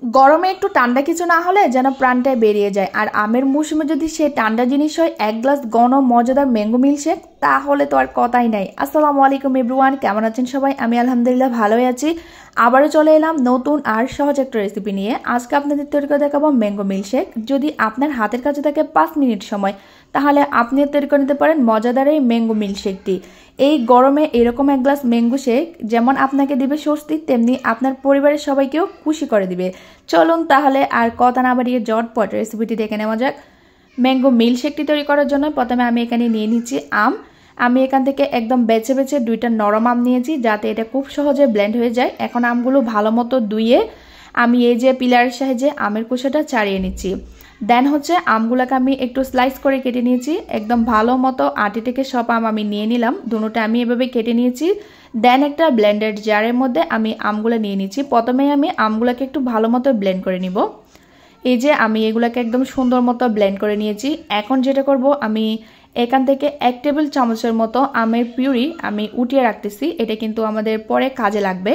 গরমে একটু ঠান্ডা কিছু না হলে যেন প্রাণটায় বেরিয়ে যায়। আর আমের মৌসুমে যদি সে ঠান্ডা জিনিস হয় এক গ্লাস ঘন মজাদার ম্যাঙ্গো মিল্কশেক, তাহলে তো আর কথাই নাই। আসসালামু আলাইকুম এভরিওয়ান, কেমন আছেন সবাই? আমি আলহামদুলিল্লাহ ভালোই আছি। আবারও চলে এলাম নতুন আর সহজ একটা রেসিপি নিয়ে। আজকে আপনাদের তৈরি করে দেখাবো ম্যাঙ্গো মিল্কশেক। যদি আপনার হাতের কাছে থাকে 5 মিনিট সময়, তাহলে আপনি তৈরি করে নিতে পারেন মজাদার এই ম্যাঙ্গো মিল্কশেকটি। এই গরমে এরকম এক গ্লাস ম্যাঙ্গো শেক যেমন আপনাকে দিবে স্বস্তি, তেমনি আপনার পরিবারের সবাইকেও খুশি করে দিবে। চলুন তাহলে আর কথা না বাড়িয়ে ঝটপট রেসিপিটি দেখে নেওয়া যাক। ম্যাঙ্গো মিল্কশেকটি তৈরি করার জন্য প্রথমে আমি এখানে নিয়ে নিচ্ছি আম। আমি এখান থেকে একদম বেছে বেছে 2টা নরম আম নিয়েছি, যাতে এটা খুব সহজে ব্লেন্ড হয়ে যায়। এখন আমগুলো ভালো মতো ধুয়ে আমি এই যে পিলারের সাহায্যে আমের খোসাটা ছাড়িয়ে নিচ্ছি। দেন হচ্ছে আমগুলোকে আমি একটু স্লাইস করে কেটে নিয়েছি। একদম ভালো মতো আটি থেকে সব আম আমি নিয়ে নিলাম, দুটোটা আমি এভাবে কেটে নিয়েছি। দেন একটা ব্লেন্ডার জারের মধ্যে আমি আমগুলো নিয়ে নিচ্ছি। প্রথমে আমি আমগুলোকে একটু ভালো মতো ব্লেন্ড করে নিব। এই যে আমি এগুলোকে একদম সুন্দর মতো ব্লেন্ড করে নিয়েছি। এখন যেটা করব, আমি এখান থেকে 1 টেবিল চামচের মতো আমের পিউরি আমি উঠিয়ে রাখতেছি। এটা কিন্তু আমাদের পরে কাজে লাগবে।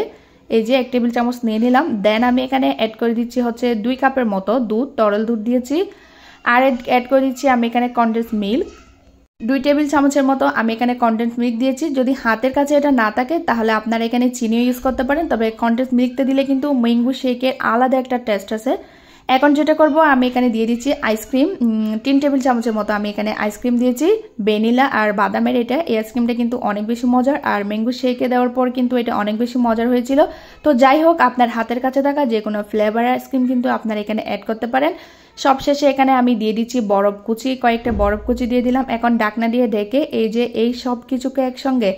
এই যে 1 টেবিল চামচ নিয়ে নিলাম। দেন আমি এখানে অ্যাড করে দিচ্ছি হচ্ছে 2 কাপের মতো দুধ, তরল দুধ দিয়েছি। আর অ্যাড করে দিচ্ছি আমি এখানে কনডেন্স মিল্ক 2 টেবিল চামচের মতো আমি এখানে কনডেন্স মিল্ক দিয়েছি। যদি হাতের কাছে এটা না থাকে তাহলে আপনারা এখানে চিনিও ইউজ করতে পারেন, তবে কনডেন্স মিল্কতে দিলে কিন্তু ম্যাঙ্গো শেকের আলাদা একটা টেস্ট আছে। এখন যেটা করব, আমি এখানে দিয়ে দিচ্ছি আইসক্রিম 3 টেবিল চামচের মতো আমি এখানে আইসক্রিম দিয়েছি। ভ্যানিলা আর বাদামের এই আইসক্রিমটা কিন্তু অনেক বেশি মজার, আর ম্যাঙ্গো শেকে দেওয়ার পর কিন্তু এটা অনেক বেশি মজার হয়েছিল। তো যাই হোক, আপনার হাতের কাছে থাকা যে কোনো ফ্লেভার আইসক্রিম কিন্তু আপনারা এখানে অ্যাড করতে পারেন। সবশেষে এখানে আমি দিয়ে দিচ্ছি বরফ কুচি, কয়েকটা বরফ কুচি দিয়ে দিলাম। এখন ঢাকনা দিয়ে ঢেকে এই যে এই সব কিছুকে একসঙ্গে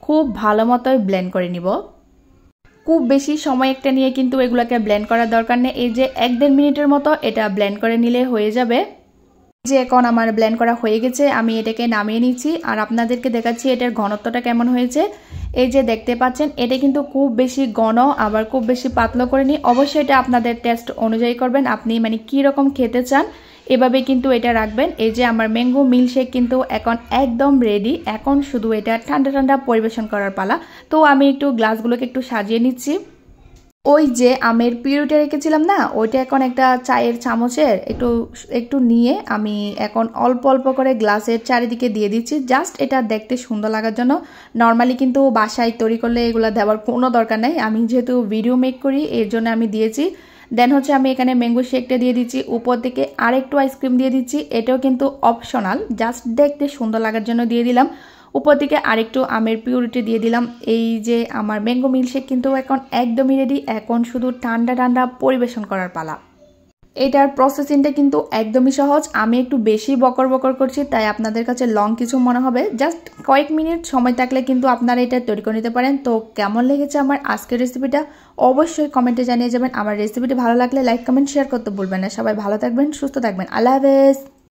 খুব ভালো মতোই ব্লেন্ড করে নিব। খুব বেশি সময় একটা নিয়ে কিন্তু এগুলোকে ব্লেন্ড করার দরকার নেই। এই যে 1-1.5 মিনিটের মতো এটা ব্লেন্ড করে নিলে হয়ে যাবে। যে এখন আমার ব্লেন্ড করা হয়ে গেছে, আমি এটাকে নামিয়ে নিচ্ছি আর আপনাদেরকে দেখাচ্ছি এটার ঘনত্বটা কেমন হয়েছে। এই যে দেখতে পাচ্ছেন, এটা কিন্তু খুব বেশি ঘন আবার খুব বেশি পাতলা করে নি। অবশ্যই এটা আপনাদের টেস্ট অনুযায়ী করবেন, আপনি মানে কি রকম খেতে চান এভাবে কিন্তু এটা রাখবেন। এই যে আমার ম্যাঙ্গো মিল্কশেক কিন্তু এখন একদম রেডি। এখন শুধু এটা ঠান্ডা ঠান্ডা পরিবেশন করার পালা। তো আমি একটু গ্লাসগুলোকে একটু সাজিয়ে নিচ্ছি। ওই যে আমের পিউরিটা রেখেছিলাম না, ওইটা এখন একটা চায়ের চামচের একটু নিয়ে আমি এখন অল্প অল্প করে গ্লাসের চারিদিকে দিয়ে দিচ্ছি, জাস্ট এটা দেখতে সুন্দর লাগার জন্য। নর্মালি কিন্তু বাসায় তৈরি করলে এগুলো দেওয়ার কোনো দরকার নেই, আমি যেহেতু ভিডিও মেক করি এর জন্য আমি দিয়েছি। দেন হচ্ছে আমি এখানে ম্যাঙ্গো শেকটা দিয়ে দিচ্ছি, উপর থেকে আরেকটু আইসক্রিম দিয়ে দিচ্ছি। এটাও কিন্তু অপশনাল, জাস্ট দেখতে সুন্দর লাগার জন্য দিয়ে দিলাম। উপর থেকে আরেকটু আমের পিউরিটি দিয়ে দিলাম। এই যে আমার ম্যাঙ্গো মিল্কশেক কিন্তু এখন একদমই রেডি। এখন শুধু ঠান্ডা ঠান্ডা পরিবেশন করার পালা। এটার প্রসেসিংটা কিন্তু একদমই সহজ। আমি একটু বেশি বকর বকর করছি, তাই আপনাদের কাছে লং কিছু মনে হবে। জাস্ট কয়েক মিনিট সময় থাকলে কিন্তু আপনারা এটা তৈরি করে নিতে পারেন। তো কেমন লেগেছে আমার আজকের রেসিপিটা অবশ্যই কমেন্টে জানিয়ে যাবেন। আমার রেসিপিটি ভালো লাগলে লাইক কমেন্ট শেয়ার করতে ভুলবেন না। সবাই ভালো থাকবেন, সুস্থ থাকবেন। আল্লাহ হাফেজ।